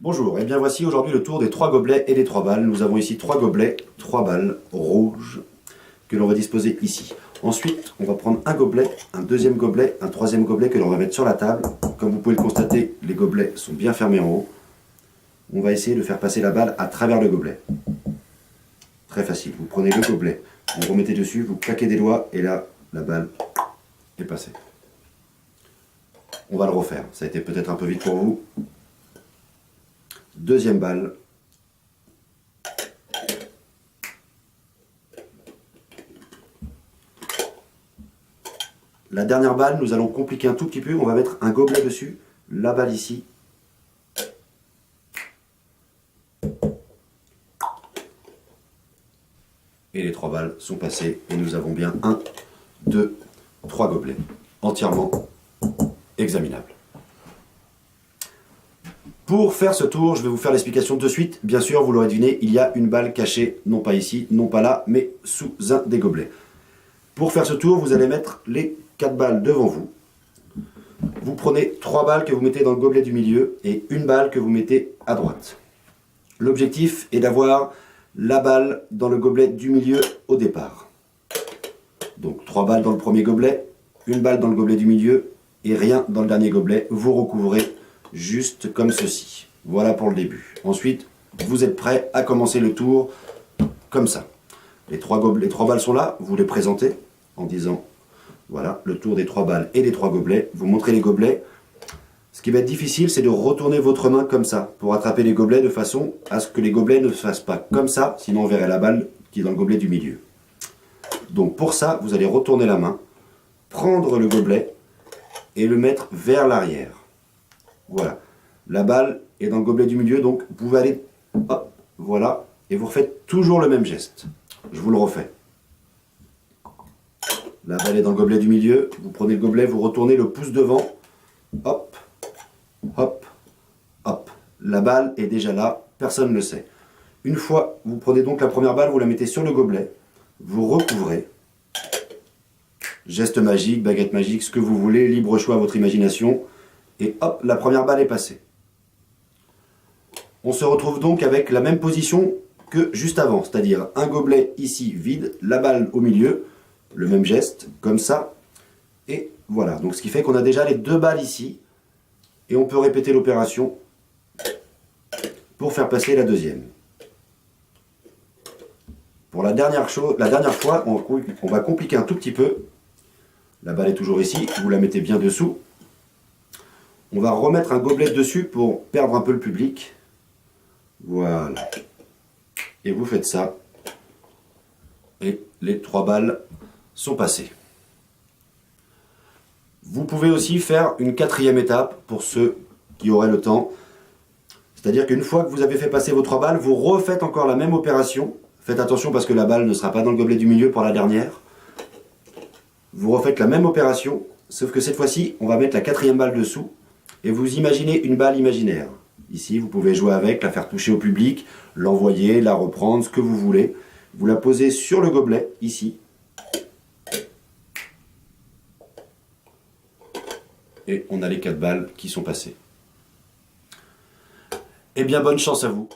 Bonjour, et bien voici aujourd'hui le tour des 3 gobelets et des 3 balles. Nous avons ici 3 gobelets, 3 balles rouges que l'on va disposer ici. Ensuite, on va prendre un gobelet, un deuxième gobelet, un troisième gobelet que l'on va mettre sur la table. Comme vous pouvez le constater, les gobelets sont bien fermés en haut. On va essayer de faire passer la balle à travers le gobelet. Très facile, vous prenez le gobelet, vous remettez dessus, vous claquez des doigts et là, la balle est passée. On va le refaire, ça a été peut-être un peu vite pour vous. Deuxième balle. La dernière balle, nous allons compliquer un tout petit peu. On va mettre un gobelet dessus. La balle ici. Et les 3 balles sont passées. Et nous avons bien 1, 2, 3 gobelets. Entièrement examinables. Pour faire ce tour, je vais vous faire l'explication de suite. Bien sûr, vous l'aurez deviné, il y a une balle cachée, non pas ici, non pas là, mais sous un des gobelets. Pour faire ce tour, vous allez mettre les 4 balles devant vous. Vous prenez 3 balles que vous mettez dans le gobelet du milieu et une balle que vous mettez à droite. L'objectif est d'avoir la balle dans le gobelet du milieu au départ. Donc 3 balles dans le premier gobelet, une balle dans le gobelet du milieu et rien dans le dernier gobelet. Vous recouvrez juste comme ceci. Voilà pour le début. Ensuite, vous êtes prêt à commencer le tour comme ça. Les 3 balles sont là, vous les présentez en disant voilà, le tour des 3 balles et des 3 gobelets. Vous montrez les gobelets. Ce qui va être difficile, c'est de retourner votre main comme ça pour attraper les gobelets de façon à ce que les gobelets ne se fassent pas comme ça, sinon on verrait la balle qui est dans le gobelet du milieu. Donc pour ça, vous allez retourner la main, prendre le gobelet et le mettre vers l'arrière. Voilà, la balle est dans le gobelet du milieu, donc vous pouvez aller, hop, voilà, et vous refaites toujours le même geste. Je vous le refais. La balle est dans le gobelet du milieu, vous prenez le gobelet, vous retournez le pouce devant, hop, hop, hop. La balle est déjà là, personne ne le sait. Une fois, vous prenez donc la première balle, vous la mettez sur le gobelet, vous recouvrez. Geste magique, baguette magique, ce que vous voulez, libre choix à votre imagination. Et hop, la première balle est passée. On se retrouve donc avec la même position que juste avant, c'est-à-dire un gobelet ici vide, la balle au milieu, le même geste, comme ça, et voilà. Donc ce qui fait qu'on a déjà les 2 balles ici, et on peut répéter l'opération pour faire passer la deuxième. Pour la dernière fois, on va compliquer un tout petit peu. La balle est toujours ici, vous la mettez bien dessous. On va remettre un gobelet dessus pour perdre un peu le public. Voilà. Et vous faites ça. Et les 3 balles sont passées. Vous pouvez aussi faire une 4e étape pour ceux qui auraient le temps. C'est-à-dire qu'une fois que vous avez fait passer vos 3 balles, vous refaites encore la même opération. Faites attention parce que la balle ne sera pas dans le gobelet du milieu pour la dernière. Vous refaites la même opération, sauf que cette fois-ci, on va mettre la 4e balle dessous. Et vous imaginez une balle imaginaire. Ici, vous pouvez jouer avec, la faire toucher au public, l'envoyer, la reprendre, ce que vous voulez. Vous la posez sur le gobelet, ici. Et on a les 4 balles qui sont passées. Eh bien, bonne chance à vous.